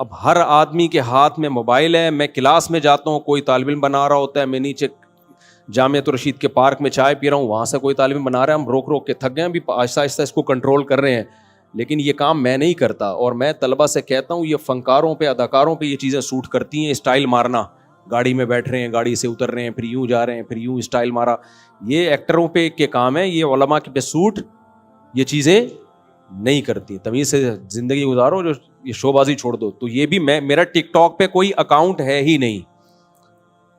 اب ہر آدمی کے ہاتھ میں موبائل ہے. میں کلاس میں جاتا ہوں, کوئی طالب علم بنا رہا ہوتا ہے, میں نیچے جامعۃ الرشید کے پارک میں چائے پی رہا ہوں, وہاں سے کوئی طالب علم بنا رہا ہے, ہم روک روک کے تھک گئے ہیں, ابھی آہستہ آہستہ اس کو کنٹرول کر رہے ہیں. لیکن یہ کام میں نہیں کرتا, اور میں طلبہ سے کہتا ہوں یہ فنکاروں پہ, اداکاروں پہ یہ چیزیں سوٹ کرتی ہیں. اسٹائل مارنا, گاڑی میں بیٹھ رہے ہیں, گاڑی سے اتر رہے ہیں, پھر یوں جا رہے ہیں, پھر یوں اسٹائل مارا, یہ ایکٹروں پہ کے کام ہے. یہ علماء کے پہ سوٹ یہ چیزیں نہیں کرتی. تمیز سے زندگی گزارو, جو یہ شو بازی چھوڑ دو. تو یہ بھی میرا ٹک ٹاک پہ کوئی اکاؤنٹ ہے ہی نہیں,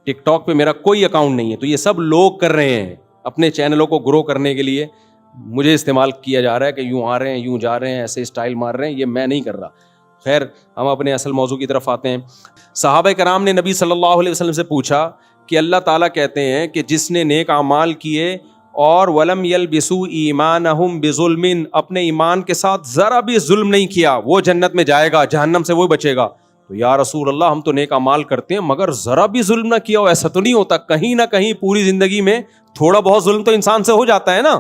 ٹک ٹاک پہ میرا کوئی اکاؤنٹ نہیں ہے. تو یہ سب لوگ کر رہے ہیں اپنے چینلوں کو گرو کرنے کے لیے, مجھے استعمال کیا جا رہا ہے کہ یوں آ رہے ہیں, یوں جا رہے ہیں, ایسے اسٹائل مار رہے ہیں. یہ میں نہیں کر رہا. خیر, ہم اپنے اصل موضوع کی طرف آتے ہیں. صحابہ کرام نے نبی صلی اللہ علیہ وسلم سے پوچھا کہ اللہ تعالیٰ کہتے ہیں کہ جس نے نیک اعمال کیے اور ولم یلبسوا ایمانہم بظلم, اپنے ایمان کے ساتھ ذرا بھی ظلم نہیں کیا, وہ جنت میں جائے گا, جہنم سے وہ بچے گا. تو یا رسول اللہ, ہم تو نیک اعمال کرتے ہیں مگر ذرا بھی ظلم نہ کیا ہو, ایسا تو نہیں ہوتا؟ کہیں نہ کہیں پوری زندگی میں تھوڑا بہت ظلم تو انسان سے ہو جاتا ہے نا.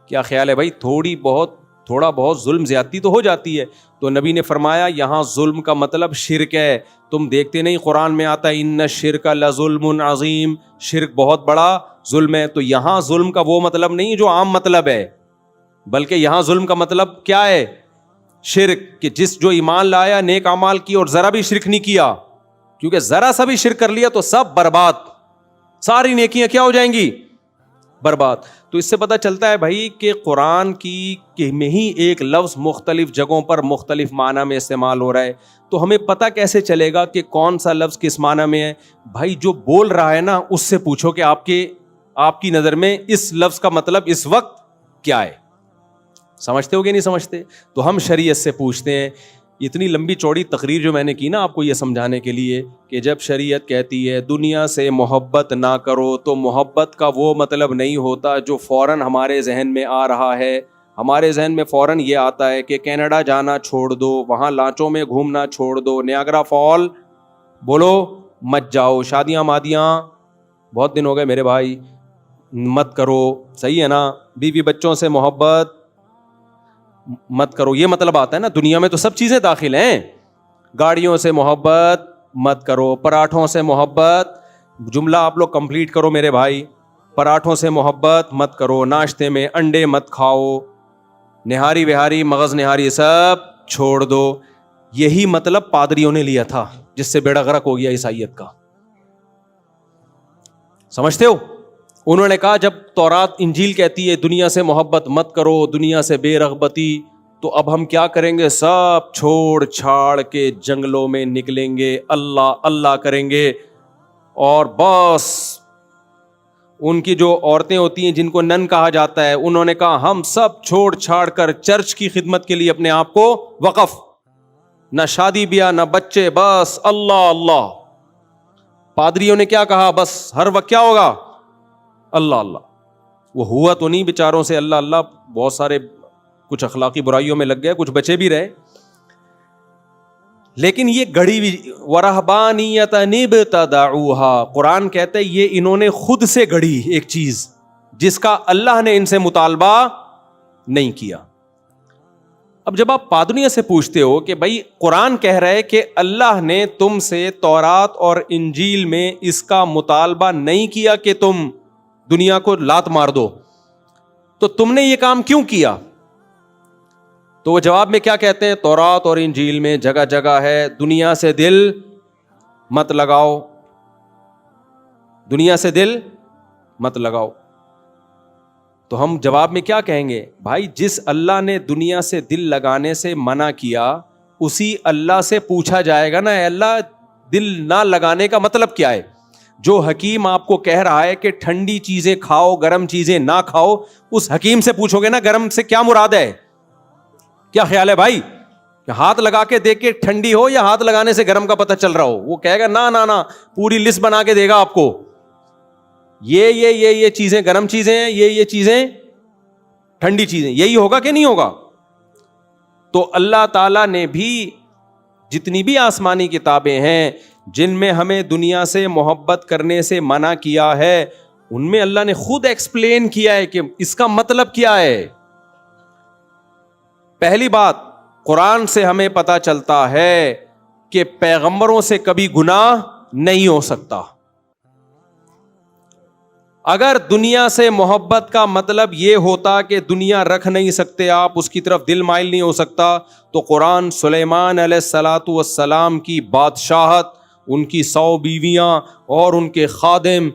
کیا خیال ہے بھائی؟ تھوڑا بہت ظلم زیادتی تو ہو جاتی ہے. تو نبی نے فرمایا یہاں ظلم کا مطلب شرک ہے. تم دیکھتے نہیں قرآن میں آتا ہے ان الشرک لظلم عظیم, شرک بہت بڑا ظلم ہے. تو یہاں ظلم کا وہ مطلب نہیں جو عام مطلب ہے, بلکہ یہاں ظلم کا مطلب کیا ہے؟ شرک. کہ جو ایمان لایا, نیک اعمال کی اور ذرا بھی شرک نہیں کیا, کیونکہ ذرا سا بھی شرک کر لیا تو سب برباد, ساری نیکیاں کیا ہو جائیں گی؟ برباد. تو اس سے پتہ چلتا ہے بھائی کہ قرآن کی میں ہی ایک لفظ مختلف جگہوں پر مختلف معنی میں استعمال ہو رہا ہے. تو ہمیں پتہ کیسے چلے گا کہ کون سا لفظ کس معنی میں ہے؟ بھائی جو بول رہا ہے نا, اس سے پوچھو کہ آپ کی نظر میں اس لفظ کا مطلب اس وقت کیا ہے. سمجھتے ہو کہ نہیں سمجھتے؟ تو ہم شریعت سے پوچھتے ہیں. اتنی لمبی چوڑی تقریر جو میں نے کی نا آپ کو یہ سمجھانے کے لیے کہ جب شریعت کہتی ہے دنیا سے محبت نہ کرو, تو محبت کا وہ مطلب نہیں ہوتا جو فوراً ہمارے ذہن میں آ رہا ہے. ہمارے ذہن میں فوراً یہ آتا ہے کہ کینیڈا جانا چھوڑ دو, وہاں لانچوں میں گھومنا چھوڑ دو, نیاگرا فال بولو مت جاؤ, شادیاں مادیاں بہت دن ہو گئے میرے بھائی مت کرو, صحیح ہے نا, بیوی بچوں سے محبت مت کرو. یہ مطلب آتا ہے نا. دنیا میں تو سب چیزیں داخل ہیں. گاڑیوں سے محبت مت کرو, پراٹھوں سے محبت, جملہ آپ لوگ کمپلیٹ کرو میرے بھائی, پراٹھوں سے محبت مت کرو, ناشتے میں انڈے مت کھاؤ, نہاری وہاری مغز نہاری سب چھوڑ دو. یہی مطلب پادریوں نے لیا تھا جس سے بیڑا غرق ہو گیا عیسائیت کا. سمجھتے ہو؟ انہوں نے کہا جب تورات انجیل کہتی ہے دنیا سے محبت مت کرو, دنیا سے بے رغبتی, تو اب ہم کیا کریں گے؟ سب چھوڑ چھاڑ کے جنگلوں میں نکلیں گے, اللہ اللہ کریں گے, اور بس ان کی جو عورتیں ہوتی ہیں جن کو نن کہا جاتا ہے, انہوں نے کہا ہم سب چھوڑ چھاڑ کر چرچ کی خدمت کے لیے اپنے آپ کو وقف, نہ شادی بیاہ نہ بچے, بس اللہ اللہ. پادریوں نے کیا کہا؟ بس ہر وقت کیا ہوگا؟ اللہ اللہ. وہ ہوا تو نہیں بیچاروں سے اللہ اللہ, بہت سارے کچھ اخلاقی برائیوں میں لگ گئے, کچھ بچے بھی رہے, لیکن یہ گڑی بھی. وَرَهْبَانِيَّةً ابْتَدَعُوهَا, قرآن کہتا ہے یہ انہوں نے خود سے گڑی ایک چیز جس کا اللہ نے ان سے مطالبہ نہیں کیا. اب جب آپ پادریوں سے پوچھتے ہو کہ بھائی قرآن کہہ رہا ہے کہ اللہ نے تم سے تورات اور انجیل میں اس کا مطالبہ نہیں کیا کہ تم دنیا کو لات مار دو, تو تم نے یہ کام کیوں کیا؟ تو وہ جواب میں کیا کہتے ہیں؟ تورات اور انجیل میں جگہ جگہ ہے دنیا سے دل مت لگاؤ, دنیا سے دل مت لگاؤ. تو ہم جواب میں کیا کہیں گے؟ بھائی جس اللہ نے دنیا سے دل لگانے سے منع کیا, اسی اللہ سے پوچھا جائے گا نا اے اللہ دل نہ لگانے کا مطلب کیا ہے؟ جو حکیم آپ کو کہہ رہا ہے کہ ٹھنڈی چیزیں کھاؤ گرم چیزیں نہ کھاؤ, اس حکیم سے پوچھو گے نا گرم سے کیا مراد ہے؟ کیا خیال ہے بھائی؟ کہ ہاتھ لگا کے دیکھ کے ٹھنڈی ہو یا ہاتھ لگانے سے گرم کا پتہ چل رہا ہو؟ وہ کہے گا نا نا نا, پوری لسٹ بنا کے دے گا آپ کو, یہ چیزیں گرم چیزیں ہیں, یہ چیزیں ٹھنڈی چیزیں, یہی ہوگا کہ نہیں ہوگا؟ تو اللہ تعالیٰ نے بھی جتنی بھی آسمانی کتابیں ہیں جن میں ہمیں دنیا سے محبت کرنے سے منع کیا ہے, ان میں اللہ نے خود ایکسپلین کیا ہے کہ اس کا مطلب کیا ہے. پہلی بات, قرآن سے ہمیں پتہ چلتا ہے کہ پیغمبروں سے کبھی گناہ نہیں ہو سکتا. اگر دنیا سے محبت کا مطلب یہ ہوتا کہ دنیا رکھ نہیں سکتے آپ, اس کی طرف دل مائل نہیں ہو سکتا, تو قرآن سلیمان علیہ الصلاۃ والسلام کی بادشاہت, ان کی 100 بیویاں اور ان کے خادم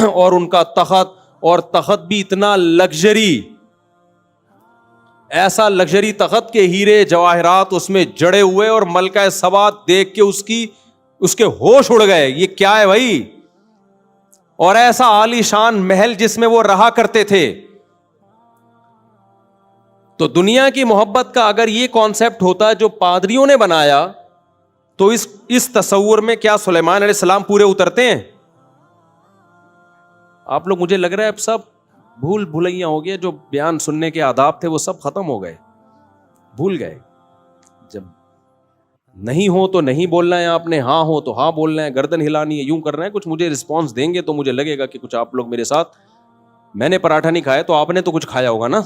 اور ان کا تخت, اور تخت بھی اتنا لگژری, ایسا لگژری تخت کے ہیرے جواہرات اس میں جڑے ہوئے, اور ملکہ سبا دیکھ کے اس کے ہوش اڑ گئے, یہ کیا ہے بھائی, اور ایسا عالی شان محل جس میں وہ رہا کرتے تھے. تو دنیا کی محبت کا اگر یہ کانسیپٹ ہوتا جو پادریوں نے بنایا, تو اس تصور میں کیا سلیمان علیہ السلام پورے اترتے ہیں؟ آپ لوگ, مجھے لگ رہا ہے اب سب بھول بھلائیاں ہو گئے, جو بیان سننے کے آداب تھے وہ سب ختم ہو گئے, بھول گئے. جب نہیں ہو تو نہیں بولنا ہے آپ نے, ہاں ہو تو ہاں بولنا ہے, گردن ہلانی ہے, یوں کرنا ہے. کچھ مجھے رسپانس دیں گے تو مجھے لگے گا کہ کچھ آپ لوگ میرے ساتھ, میں نے پراٹھا نہیں کھایا تو آپ نے تو کچھ کھایا ہوگا نا.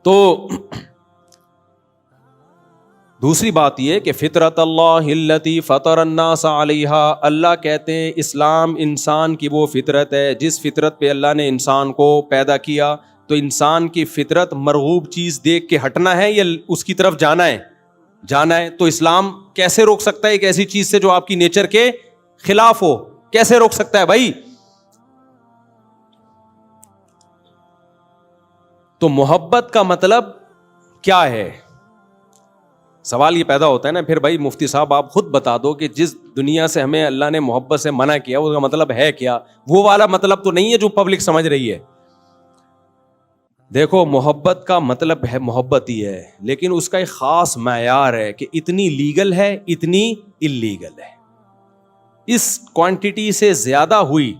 تو دوسری بات یہ کہ فطرت اللہ التی فطر الناس علیہا, اللہ کہتے ہیں اسلام انسان کی وہ فطرت ہے جس فطرت پہ اللہ نے انسان کو پیدا کیا. تو انسان کی فطرت مرغوب چیز دیکھ کے ہٹنا ہے یا اس کی طرف جانا ہے؟ جانا ہے. تو اسلام کیسے روک سکتا ہے ایک ایسی چیز سے جو آپ کی نیچر کے خلاف ہو؟ کیسے روک سکتا ہے بھائی؟ تو محبت کا مطلب کیا ہے؟ سوال یہ پیدا ہوتا ہے نا پھر, بھائی مفتی صاحب آپ خود بتا دو کہ جس دنیا سے ہمیں اللہ نے محبت سے منع کیا اس کا مطلب ہے کیا؟ وہ والا مطلب تو نہیں ہے جو پبلک سمجھ رہی ہے. دیکھو, محبت کا مطلب ہے محبت ہی ہے, لیکن اس کا ایک خاص معیار ہے کہ اتنی لیگل ہے اتنی اللیگل ہے. اس کوانٹٹی سے زیادہ ہوئی.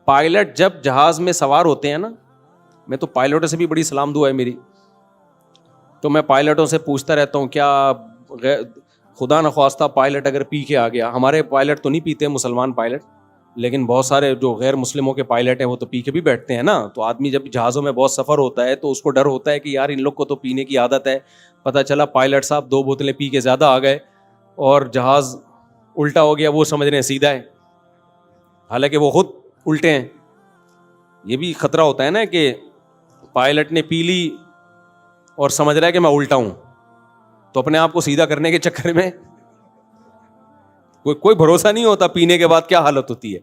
پائلٹ جب جہاز میں سوار ہوتے ہیں نا, میں تو پائلٹوں سے بھی بڑی سلام دعا ہے میری, تو میں پائلٹوں سے پوچھتا رہتا ہوں کیا خدا نخواستہ پائلٹ اگر پی کے آ گیا, ہمارے پائلٹ تو نہیں پیتے مسلمان پائلٹ, لیکن بہت سارے جو غیر مسلموں کے پائلٹ ہیں وہ تو پی کے بھی بیٹھتے ہیں نا. تو آدمی جب جہازوں میں بہت سفر ہوتا ہے تو اس کو ڈر ہوتا ہے کہ یار ان لوگ کو تو پینے کی عادت ہے, پتہ چلا پائلٹ صاحب 2 بوتلیں پی کے زیادہ آ گئے اور جہاز الٹا ہو گیا, وہ سمجھ رہے ہیں سیدھا ہے, حالانکہ وہ خود الٹے ہیں. یہ بھی خطرہ ہوتا ہے نا کہ پائلٹ نے پی لی اور سمجھ رہا ہے کہ میں الٹا ہوں, تو اپنے آپ کو سیدھا کرنے کے چکر میں کوئی بھروسہ نہیں ہوتا پینے کے بعد کیا حالت ہوتی ہے.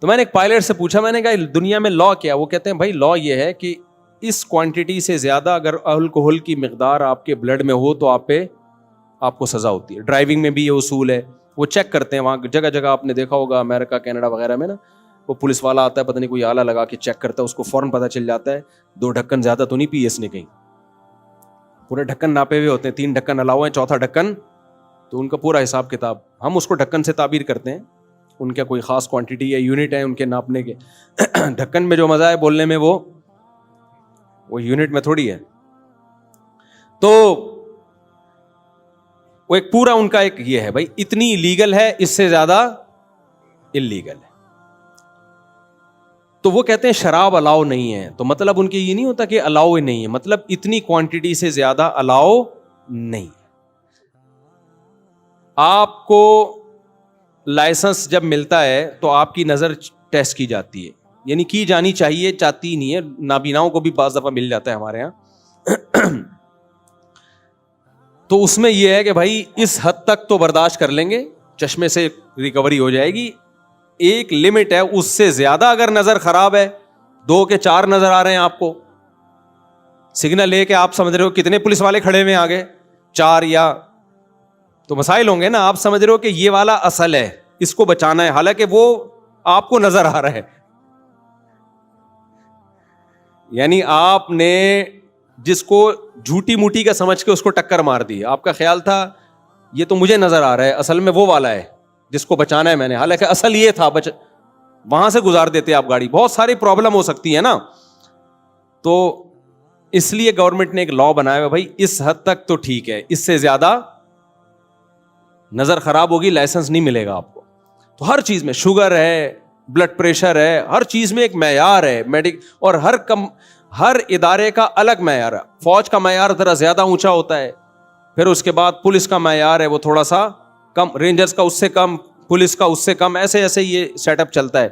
تو میں نے ایک پائلٹ سے پوچھا, میں نے کہا دنیا میں لا کیا؟ وہ کہتے ہیں بھائی لا یہ ہے کہ اس کوانٹٹی سے زیادہ اگر الکوہل کی مقدار آپ کے بلڈ میں ہو تو آپ کو سزا ہوتی ہے. ڈرائیونگ میں بھی یہ اصول ہے, وہ چیک کرتے ہیں وہاں جگہ جگہ, آپ نے دیکھا ہوگا امریکہ کینیڈا وغیرہ میں نا, وہ پولیس والا آتا ہے, پتہ نہیں کوئی آلہ لگا کے چیک کرتا ہے, اس کو فوراً پتہ چل جاتا ہے 2 ڈھکن زیادہ تو نہیں پی اس نے کہیں. پورے ڈھکن ناپے ہوئے ہوتے ہیں, 3 ڈھکن الاؤ ہیں, 4تھا ڈھکن تو ان کا پورا حساب کتاب. ہم اس کو ڈھکن سے تعبیر کرتے ہیں, ان کا کوئی خاص کوانٹٹی یا یونٹ ہے ان کے ناپنے کے. ڈھکن میں جو مزہ ہے بولنے میں وہ یونٹ میں تھوڑی ہے. تو وہ ایک پورا ان کا ایک یہ ہے بھائی اتنی لیگل ہے, اس سے زیادہ اللیگل ہے. تو وہ کہتے ہیں شراب الاؤ نہیں ہے, تو مطلب ان کے یہ نہیں ہوتا کہ الاؤ نہیں ہے, مطلب اتنی کوانٹٹی سے زیادہ الاؤ نہیں. آپ کو لائسنس جب ملتا ہے تو آپ کی نظر ٹیسٹ کی جاتی ہے, یعنی کی جانی چاہیے, چاہتی نہیں ہے, نابیناؤں کو بھی بعض دفعہ مل جاتا ہے ہمارے یہاں. تو اس میں یہ ہے کہ بھائی اس حد تک تو برداشت کر لیں گے, چشمے سے ریکوری ہو جائے گی, ایک لمٹ ہے, اس سے زیادہ اگر نظر خراب ہے, 2 کے 4 نظر آ رہے ہیں آپ کو, سگنل لے کے آپ سمجھ رہے ہو کتنے پولیس والے کھڑے ہوئے آگے, 4 یا تو مسائل ہوں گے نا. آپ سمجھ رہے ہو کہ یہ والا اصل ہے, اس کو بچانا ہے, حالانکہ وہ آپ کو نظر آ رہا ہے. یعنی آپ نے جس کو جھوٹی موٹی کا سمجھ کے اس کو ٹکر مار دی, آپ کا خیال تھا یہ تو مجھے نظر آ رہا ہے, اصل میں وہ والا ہے جس کو بچانا ہے میں نے, حالانکہ اصل یہ تھا, وہاں سے گزار دیتے آپ گاڑی. بہت ساری پرابلم ہو سکتی ہے نا. تو اس لیے گورنمنٹ نے ایک لا بنایا ہے بھائی اس حد تک تو ٹھیک ہے, اس سے زیادہ نظر خراب ہوگی, لائسنس نہیں ملے گا آپ کو. تو ہر چیز میں شوگر ہے, بلڈ پریشر ہے, ہر چیز میں ایک معیار ہے اور ہر ادارے کا الگ معیار ہے. فوج کا معیار ذرا زیادہ اونچا ہوتا ہے, پھر اس کے بعد پولیس کا معیار ہے وہ تھوڑا سا کم، رینجرز کا اس سے کم، پولیس کا اس سے کم، ایسے ایسے یہ سیٹ اپ چلتا ہے.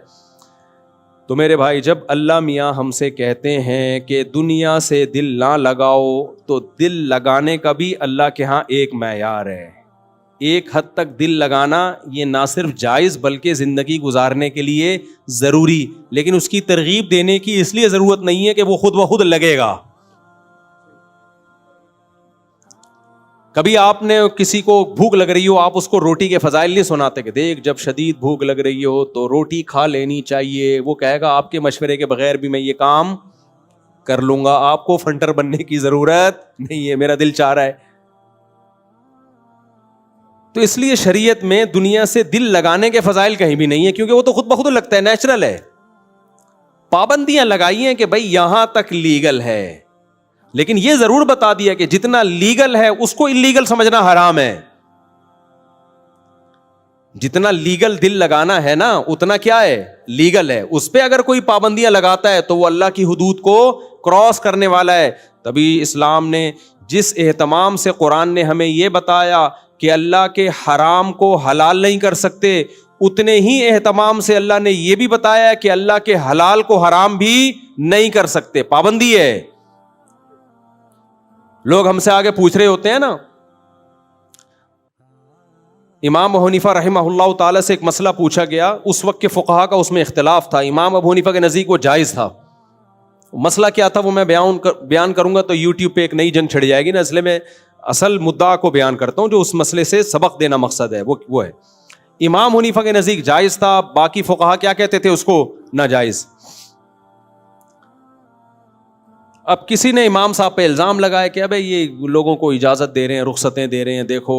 تو میرے بھائی جب اللہ میاں ہم سے کہتے ہیں کہ دنیا سے دل نہ لگاؤ، تو دل لگانے کا بھی اللہ کے ہاں ایک معیار ہے. ایک حد تک دل لگانا یہ نہ صرف جائز بلکہ زندگی گزارنے کے لیے ضروری، لیکن اس کی ترغیب دینے کی اس لیے ضرورت نہیں ہے کہ وہ خود بخود لگے گا. کبھی آپ نے کسی کو بھوک لگ رہی ہو، آپ اس کو روٹی کے فضائل نہیں سناتے کہ دیکھ جب شدید بھوک لگ رہی ہو تو روٹی کھا لینی چاہیے، وہ کہے گا آپ کے مشورے کے بغیر بھی میں یہ کام کر لوں گا، آپ کو فنٹر بننے کی ضرورت نہیں ہے، میرا دل چاہ رہا ہے. تو اس لیے شریعت میں دنیا سے دل لگانے کے فضائل کہیں بھی نہیں ہے، کیونکہ وہ تو خود بخود لگتا ہے، نیچرل ہے. پابندیاں لگائی ہیں کہ بھائی یہاں تک لیگل ہے، لیکن یہ ضرور بتا دیا کہ جتنا لیگل ہے اس کو انلیگل سمجھنا حرام ہے. جتنا لیگل دل لگانا ہے نا اتنا کیا ہے، لیگل ہے. اس پہ اگر کوئی پابندیاں لگاتا ہے تو وہ اللہ کی حدود کو کراس کرنے والا ہے. تبھی اسلام نے جس اہتمام سے قرآن نے ہمیں یہ بتایا کہ اللہ کے حرام کو حلال نہیں کر سکتے، اتنے ہی اہتمام سے اللہ نے یہ بھی بتایا کہ اللہ کے حلال کو حرام بھی نہیں کر سکتے. پابندی ہے. لوگ ہم سے آگے پوچھ رہے ہوتے ہیں نا، امام ابو حنیفہ رحمہ اللہ تعالی سے ایک مسئلہ پوچھا گیا، اس وقت کے فقہا کا اس میں اختلاف تھا. امام ابو حنیفہ کے نزدیک وہ جائز تھا. مسئلہ کیا تھا وہ میں بیان کروں گا تو یوٹیوب پہ ایک نئی جنگ چھڑ جائے گی نا، اس لیے میں اصل مدعا کو بیان کرتا ہوں جو اس مسئلے سے سبق دینا مقصد ہے. وہ ہے امام حنیفہ کے نزدیک جائز تھا، باقی فقہا کیا کہتے تھے اس کو ناجائز. اب کسی نے امام صاحب پہ الزام لگایا کہ ابے یہ لوگوں کو اجازت دے رہے ہیں، رخصتیں دے رہے ہیں، دیکھو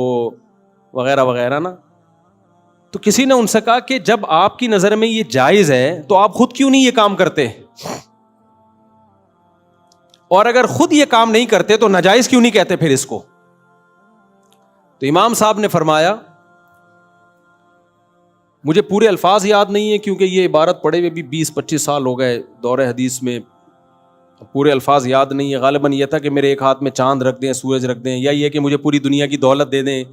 وغیرہ وغیرہ نا. تو کسی نے ان سے کہا کہ جب آپ کی نظر میں یہ جائز ہے تو آپ خود کیوں نہیں یہ کام کرتے، اور اگر خود یہ کام نہیں کرتے تو ناجائز کیوں نہیں کہتے پھر اس کو. تو امام صاحب نے فرمایا، مجھے پورے الفاظ یاد نہیں ہیں کیونکہ یہ عبارت پڑھے ہوئے بھی 20-25 سال ہو گئے دور حدیث میں، پورے الفاظ یاد نہیں ہے. غالباً یہ تھا کہ میرے ایک ہاتھ میں چاند رکھ دیں، سورج رکھ دیں، یا یہ کہ مجھے پوری دنیا کی دولت دے دیں،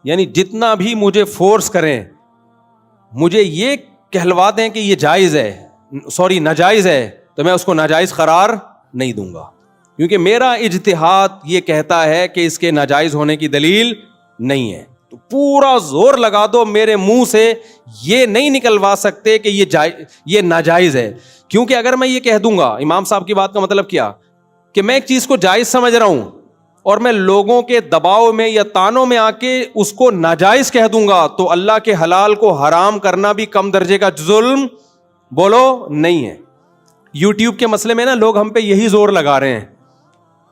یعنی جتنا بھی مجھے فورس کریں، مجھے یہ کہلوا دیں کہ یہ جائز ہے، ناجائز ہے، تو میں اس کو ناجائز قرار نہیں دوں گا، کیونکہ میرا اجتہاد یہ کہتا ہے کہ اس کے ناجائز ہونے کی دلیل نہیں ہے. تو پورا زور لگا دو، میرے منہ سے یہ نہیں نکلوا سکتے کہ یہ ناجائز ہے. کیونکہ اگر میں یہ کہہ دوں گا، امام صاحب کی بات کا مطلب کیا کہ میں ایک چیز کو جائز سمجھ رہا ہوں اور میں لوگوں کے دباؤ میں یا تانوں میں آ کے اس کو ناجائز کہہ دوں گا، تو اللہ کے حلال کو حرام کرنا بھی کم درجے کا ظلم بولو نہیں ہے. یوٹیوب کے مسئلے میں نا لوگ ہم پہ یہی زور لگا رہے ہیں،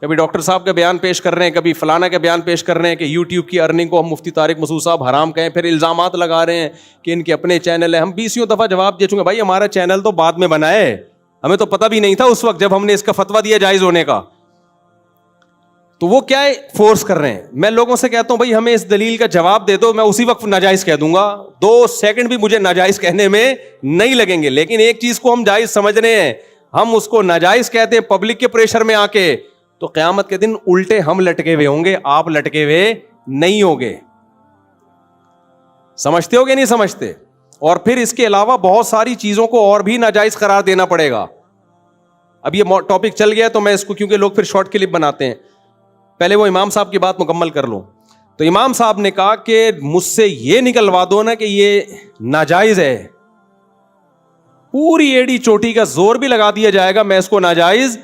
کبھی ڈاکٹر صاحب کا بیان پیش کر رہے ہیں، کبھی فلانا کا بیان پیش کر رہے ہیں کہ یوٹیوب کی ارننگ کو ہم مفتی طارق مسعود صاحب حرام کہیں، پھر الزامات لگا رہے ہیں کہ ان کے اپنے چینل ہیں. ہم 20 دفعہ جواب دے چکے بھائی ہمارا چینل تو بعد میں بنا ہے، ہمیں تو پتہ بھی نہیں تھا اس وقت جب ہم نے اس کا فتویٰ دیا جائز ہونے کا. تو وہ کیا ہے فورس کر رہے ہیں. میں لوگوں سے کہتا ہوں بھائی ہمیں اس دلیل کا جواب دے دو، میں اسی وقت ناجائز کہہ دوں گا، 2 سیکنڈ بھی مجھے ناجائز کہنے میں نہیں لگیں گے. لیکن ایک چیز کو ہم جائز سمجھ رہے ہیں، ہم اس کو ناجائز کہتے ہیں پبلک کے پریشر میں آ کے، تو قیامت کے دن الٹے ہم لٹکے ہوئے ہوں گے، آپ لٹکے ہوئے نہیں ہوگے. سمجھتے ہو گے نہیں سمجھتے؟ اور پھر اس کے علاوہ بہت ساری چیزوں کو اور بھی ناجائز قرار دینا پڑے گا. اب یہ ٹاپک چل گیا تو میں اس کو، کیونکہ لوگ پھر شارٹ کلپ بناتے ہیں، پہلے وہ امام صاحب کی بات مکمل کر لوں. تو امام صاحب نے کہا کہ مجھ سے یہ نکلوا دو نا کہ یہ ناجائز ہے، پوری ایڑی چوٹی کا زور بھی لگا دیا جائے گا، میں اس کو ناجائز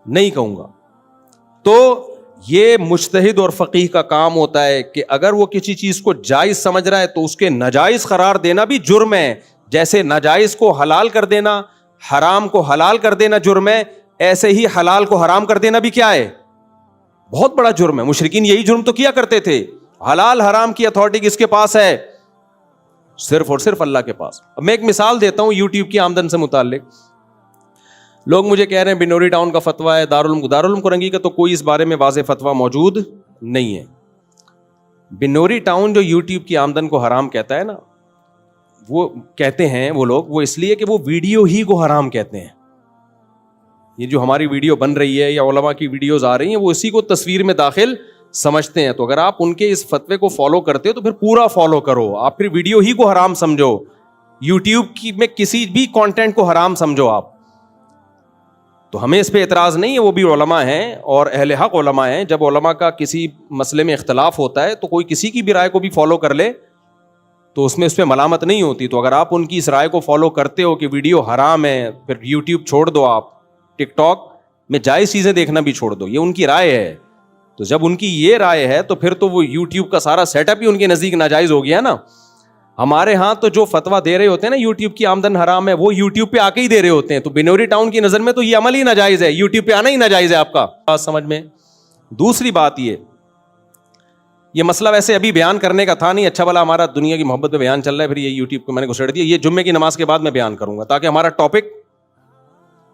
نہیں کہوں گا. تو یہ مجتہد اور فقیہ کا کام ہوتا ہے کہ اگر وہ کسی چیز کو جائز سمجھ رہا ہے تو اس کے ناجائز قرار دینا بھی جرم ہے. جیسے ناجائز کو حلال کر دینا، حرام کو حلال کر دینا جرم ہے، ایسے ہی حلال کو حرام کر دینا بھی کیا ہے، بہت بڑا جرم ہے. مشرکین یہی جرم تو کیا کرتے تھے. حلال حرام کی اتھارٹی کس کے پاس ہے؟ صرف اور صرف اللہ کے پاس. اب میں ایک مثال دیتا ہوں یوٹیوب کی آمدن سے متعلق. لوگ مجھے کہہ رہے ہیں بنوری ٹاؤن کا فتویٰ ہے، دارالعلوم کرنگی کا تو کوئی اس بارے میں واضح فتویٰ موجود نہیں ہے. بنوری ٹاؤن جو یوٹیوب کی آمدن کو حرام کہتا ہے نا، وہ کہتے ہیں وہ لوگ، وہ اس لیے کہ وہ ویڈیو ہی کو حرام کہتے ہیں. یہ جو ہماری ویڈیو بن رہی ہے یا علماء کی ویڈیوز آ رہی ہیں وہ اسی کو تصویر میں داخل سمجھتے ہیں. تو اگر آپ ان کے اس فتوے کو فالو کرتے ہو تو پھر پورا فالو کرو. آپ پھر ویڈیو ہی کو حرام سمجھو, یوٹیوب کی میں کسی بھی کانٹینٹ کو حرام سمجھو آپ. تو ہمیں اس پہ اعتراض نہیں ہے, وہ بھی علماء ہیں اور اہل حق علماء ہیں. جب علماء کا کسی مسئلے میں اختلاف ہوتا ہے تو کوئی کسی کی بھی رائے کو بھی فالو کر لے تو اس پہ ملامت نہیں ہوتی. تو اگر آپ ان کی اس رائے کو فالو کرتے ہو کہ ویڈیو حرام ہے, پھر یوٹیوب چھوڑ دو, آپ ٹک ٹاک میں جائز چیزیں دیکھنا بھی چھوڑ دو, یہ ان کی رائے ہے. تو جب ان کی یہ رائے ہے تو پھر تو وہ یوٹیوب کا سارا سیٹ اپ ہی ان کے نزدیک ناجائز ہو گیا نا. ہمارے ہاں تو جو فتویٰ دے رہے ہوتے ہیں نا یوٹیوب کی آمدن حرام ہے, وہ یوٹیوب پہ آ کے ہی دے رہے ہوتے ہیں. تو بنوری ٹاؤن کی نظر میں تو یہ عمل ہی ناجائز ہے, یوٹیوب پہ آنا ہی ناجائز ہے. آپ کا بات سمجھ میں. دوسری بات یہ مسئلہ ویسے ابھی بیان کرنے کا تھا نہیں, اچھا بھلا ہمارا دنیا کی محبت پہ بیان چل رہا ہے, پھر یہ یوٹیوب کو میں نے گھسیٹ دیا. یہ جمعے کی نماز کے بعد میں بیان کروں گا تاکہ ہمارا ٹاپک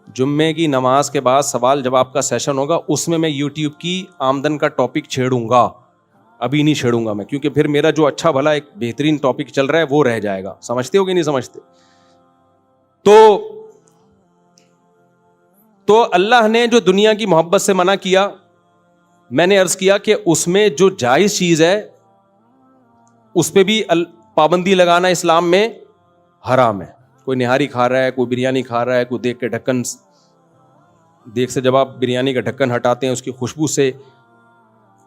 جمعے کی نماز کے بعد سوال جواب کا سیشن ہوگا, اس میں یوٹیوب کی آمدن کا ٹاپک چھیڑوں گا. ابھی نہیں چھیڑوں گا میں, کیونکہ پھر میرا جو اچھا بھلا ایک بہترین ٹاپک چل رہا ہے وہ رہ جائے گا. سمجھتے ہو کہ نہیں سمجھتے؟ تو اللہ نے جو دنیا کی محبت سے منع کیا, میں نے عرض کیا کہ اس میں جو جائز چیز ہے اس پہ بھی پابندی لگانا اسلام میں حرام ہے. کوئی نہاری کھا رہا ہے, کوئی بریانی کھا رہا ہے, کوئی دیکھ سے جب آپ بریانی کا ڈھکن ہٹاتے ہیں اس کی خوشبو سے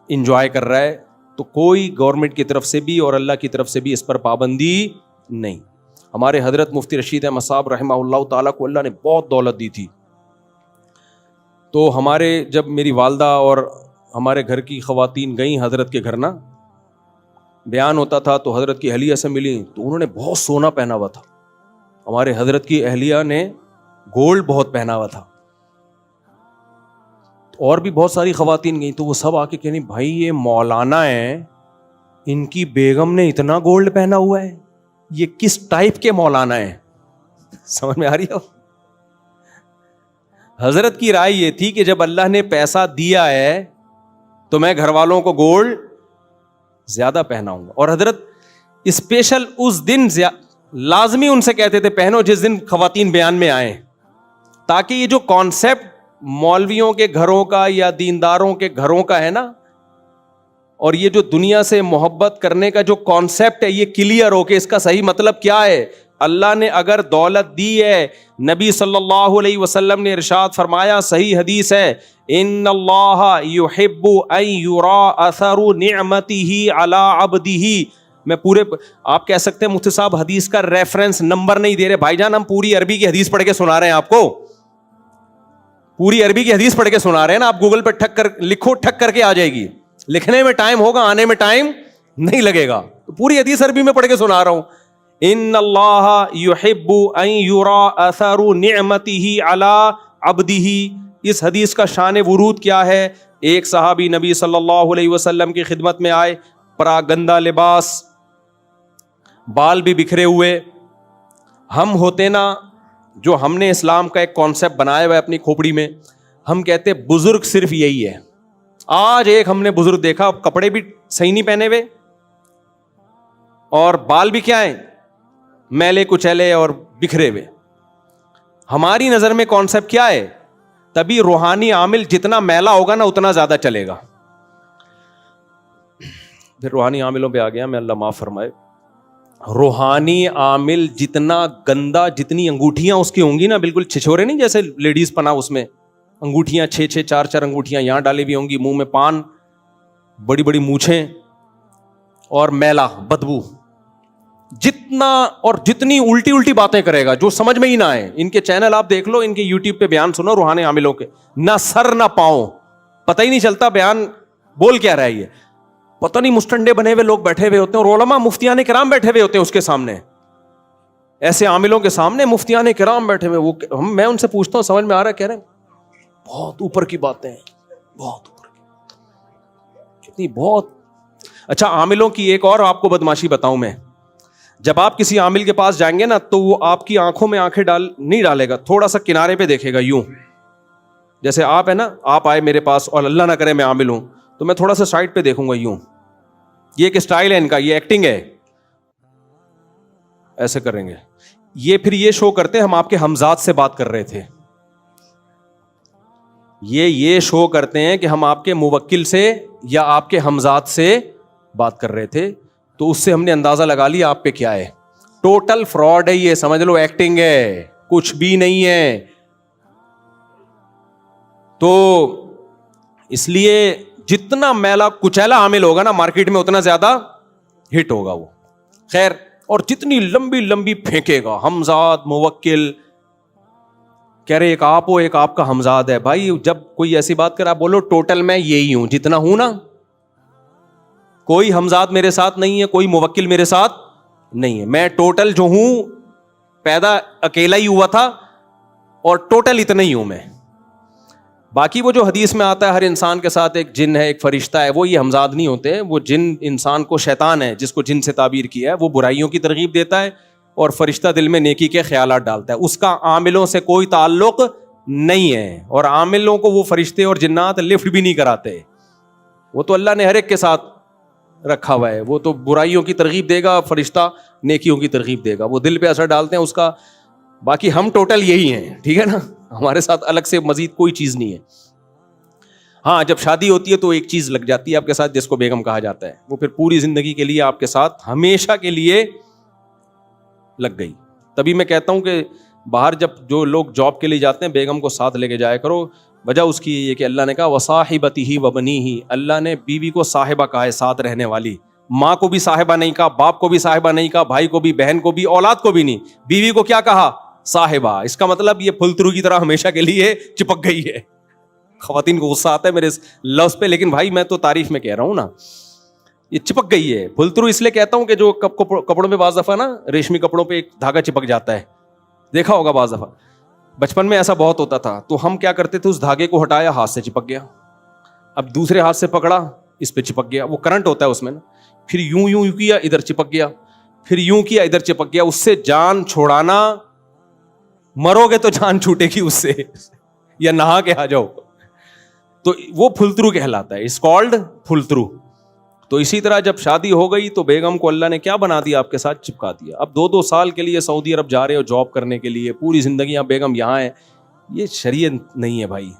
انجوائے کر رہا ہے, تو کوئی گورنمنٹ کی طرف سے بھی اور اللہ کی طرف سے بھی اس پر پابندی نہیں. ہمارے حضرت مفتی رشید احمد صاحب رحمہ اللہ تعالیٰ کو اللہ نے بہت دولت دی تھی. تو ہمارے جب میری والدہ اور ہمارے گھر کی خواتین گئیں حضرت کے گھر نا, بیان ہوتا تھا تو حضرت کی اہلیہ سے ملی تو انہوں نے بہت سونا پہنا ہوا تھا. ہمارے حضرت کی اہلیہ نے گولڈ بہت پہنا ہوا تھا. اور بھی بہت ساری خواتین گئیں تو وہ سب آ کے کہنی بھائی یہ مولانا ہیں, ان کی بیگم نے اتنا گولڈ پہنا ہوا ہے, یہ کس ٹائپ کے مولانا ہیں؟ سمجھ میں آ رہی ہے؟ حضرت کی رائے یہ تھی کہ جب اللہ نے پیسہ دیا ہے تو میں گھر والوں کو گولڈ زیادہ پہناؤں گا. اور حضرت اسپیشل اس دن لازمی ان سے کہتے تھے پہنو جس دن خواتین بیان میں آئیں, تاکہ یہ جو کانسیپٹ مولویوں کے گھروں کا یا دینداروں کے گھروں کا ہے نا, اور یہ جو دنیا سے محبت کرنے کا جو کانسیپٹ ہے یہ کلیئر ہو کہ اس کا صحیح مطلب کیا ہے. اللہ نے اگر دولت دی ہے, نبی صلی اللہ علیہ وسلم نے ارشاد فرمایا, صحیح حدیث ہے, ان اللہ یحب ان یرا اثر نعمتہ علی عبدہ. میں پورے آپ کہہ سکتے ہیں مفتی صاحب حدیث کا ریفرنس نمبر نہیں دے رہے بھائی جان, ہم پوری عربی کی حدیث پڑھ کے سنا رہے ہیں آپ کو, پوری عربی کی حدیث پڑھ کے سنا رہے ہیں نا. آپ گوگل پہ ٹھک کر لکھو, ٹھک کر کے آ جائے گی. لکھنے میں ٹائم ہوگا, آنے میں ٹائم نہیں لگے گا. تو پوری حدیث عربی میں پڑھ کے سنا رہا ہوں. ان اللہ یحب ان یرا اثر نعمتہ علی عبدہ. اس حدیث کا شان ورود کیا ہے؟ ایک صحابی نبی صلی اللہ علیہ وسلم کی خدمت میں آئے, پراگندہ لباس, بال بھی بکھرے ہوئے. ہم ہوتے نا جو ہم نے اسلام کا ایک کانسیپٹ بنایا ہوا ہے اپنی کھوپڑی میں, ہم کہتے بزرگ صرف یہی ہے. آج ایک ہم نے بزرگ دیکھا کپڑے بھی صحیح نہیں پہنے ہوئے اور بال بھی کیا ہیں, میلے کچیلے اور بکھرے ہوئے. ہماری نظر میں کانسیپٹ کیا ہے؟ تبھی روحانی عامل جتنا میلا ہوگا نا اتنا زیادہ چلے گا. پھر روحانی عاملوں پہ آ گیا میں, اللہ معاف فرمائے. روحانی عامل جتنا گندا, جتنی انگوٹھیاں اس کی ہوں گی نا, بالکل چھچورے نہیں جیسے لیڈیز پنا, اس میں انگوٹھیاں 6 4 انگوٹھیاں یہاں ڈالی ہوئی ہوں گی, منہ میں پان, بڑی بڑی مونچھیں اور میلا بدبو, جتنا اور جتنی الٹی الٹی باتیں کرے گا جو سمجھ میں ہی نہ آئے. ان کے چینل آپ دیکھ لو, ان کے یوٹیوب پہ بیان سنو روحانی عاملوں کے, نہ سر نہ پاؤں, پتہ ہی نہیں چلتا بیان بول کیا رہا ہے. یہ پتہ نہیں مستنڈے بنے ہوئے لوگ بیٹھے ہوئے ہوتے ہیں اور علماء مفتیان کرام بیٹھے ہوئے ہوتے ہیں اس کے سامنے. ایسے عاملوں کے سامنے مفتیان کرام بیٹھے ہوئے, وہ میں ان سے پوچھتا ہوں سمجھ میں آ رہا ہے؟ کہہ رہے ہیں بہت اوپر کی باتیں ہیں, بہت اوپر کی, کتنی بہت. اچھا عاملوں کی ایک اور آپ کو بدماشی بتاؤں میں. جب آپ کسی عامل کے پاس جائیں گے نا تو وہ آپ کی آنکھوں میں آنکھیں نہیں ڈالے گا, تھوڑا سا کنارے پہ دیکھے گا یوں. جیسے آپ ہے نا, آپ آئے میرے پاس اور اللہ نہ کرے میں عامل ہوں تو میں تھوڑا سا سائڈ پہ دیکھوں گا یوں. یہ ایک اسٹائل ہے ان کا, یہ ایکٹنگ ہے, ایسے کریں گے. یہ پھر یہ شو کرتے ہم آپ کے ہمزاد سے بات کر رہے تھے. یہ شو کرتے ہیں کہ ہم آپ کے موکل سے یا آپ کے ہمزاد سے بات کر رہے تھے, تو اس سے ہم نے اندازہ لگا لیا آپ پہ کیا ہے. ٹوٹل فراڈ ہے یہ, سمجھ لو ایکٹنگ ہے, کچھ بھی نہیں ہے. تو اس لیے جتنا میلا کچیلا عامل ہوگا نا مارکیٹ میں اتنا زیادہ ہٹ ہوگا وہ. خیر, اور جتنی لمبی لمبی پھینکے گا ہمزاد موکل, کہہ رہے ایک آپ ہو ایک آپ کا ہمزاد ہے. بھائی جب کوئی ایسی بات کر آپ بولو ٹوٹل میں یہی ہوں جتنا ہوں نا, کوئی ہمزاد میرے ساتھ نہیں ہے, کوئی موکل میرے ساتھ نہیں ہے, میں ٹوٹل جو ہوں پیدا اکیلا ہی ہوا تھا اور ٹوٹل اتنا ہی ہوں میں. باقی وہ جو حدیث میں آتا ہے ہر انسان کے ساتھ ایک جن ہے ایک فرشتہ ہے, وہ یہ ہمزاد نہیں ہوتے. وہ جن انسان کو شیطان ہے جس کو جن سے تعبیر کیا ہے, وہ برائیوں کی ترغیب دیتا ہے اور فرشتہ دل میں نیکی کے خیالات ڈالتا ہے. اس کا عاملوں سے کوئی تعلق نہیں ہے, اور عاملوں کو وہ فرشتے اور جنات لفٹ بھی نہیں کراتے. وہ تو اللہ نے ہر ایک کے ساتھ رکھا ہوا ہے. وہ تو برائیوں کی ترغیب دے گا, فرشتہ نیکیوں کی ترغیب دے گا, وہ دل پہ اثر ڈالتے ہیں اس کا. باقی ہم ٹوٹل یہی ہیں, ٹھیک ہے نا, ہمارے ساتھ الگ سے مزید کوئی چیز نہیں ہے. ہاں جب شادی ہوتی ہے تو ایک چیز لگ جاتی ہے آپ کے ساتھ جس کو بیگم کہا جاتا ہے, وہ پھر پوری زندگی کے لیے آپ کے ساتھ ہمیشہ کے لیے لگ گئی. تبھی میں کہتا ہوں کہ باہر جب جو لوگ جاب کے لیے جاتے ہیں بیگم کو ساتھ لے کے جایا کرو. وجہ اس کی یہ کہ اللہ نے کہا وصاحبتہ وبنیہ, اللہ نے بیوی کو صاحبہ کہا ہے, ساتھ رہنے والی. ماں کو بھی صاحبہ نہیں کہا, باپ کو بھی صاحبہ نہیں کہا, بھائی کو بھی, بہن کو بھی, اولاد کو بھی نہیں. بیوی کو کیا کہا؟ صاحبہ. اس کا مطلب یہ پھلترو کی طرح ہمیشہ کے لیے چپک گئی ہے. خواتین کو غصہ آتا ہے میرے لفظ پہ, لیکن بھائی میں تو تعریف میں کہہ رہا ہوں نا, یہ چپک گئی ہے. پھلترو اس لیے کہتا ہوں کہ جو کپڑوں پہ بعض دفعہ نا ریشمی کپڑوں پہ ایک دھاگا چپک جاتا ہے, دیکھا ہوگا بعض دفعہ. بچپن میں ایسا بہت ہوتا تھا, تو ہم کیا کرتے تھے, اس دھاگے کو ہٹایا ہاتھ سے چپک گیا, اب دوسرے ہاتھ سے پکڑا اس پہ چپک گیا. وہ کرنٹ ہوتا ہے اس میں نا, پھر یوں یوں کیا ادھر چپک گیا, پھر یوں کیا ادھر چپک گیا. اس سے جان چھوڑانا, مرو گے تو جان چھوٹے گی اس سے, یا نہا کے آ جاؤ. تو وہ پھلترو کہلاتا ہے, اس کالڈ پھلترو. تو اسی طرح جب شادی ہو گئی تو بیگم کو اللہ نے کیا بنا دیا, آپ کے ساتھ چپکا دیا. اب 2-2 سال کے لیے سعودی عرب جا رہے ہو جاب کرنے کے لیے, پوری زندگی آپ بیگم یہاں ہے. یہ شریعت نہیں ہے بھائی,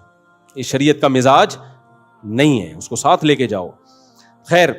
یہ شریعت کا مزاج نہیں ہے, اس کو ساتھ لے کے جاؤ. خیر,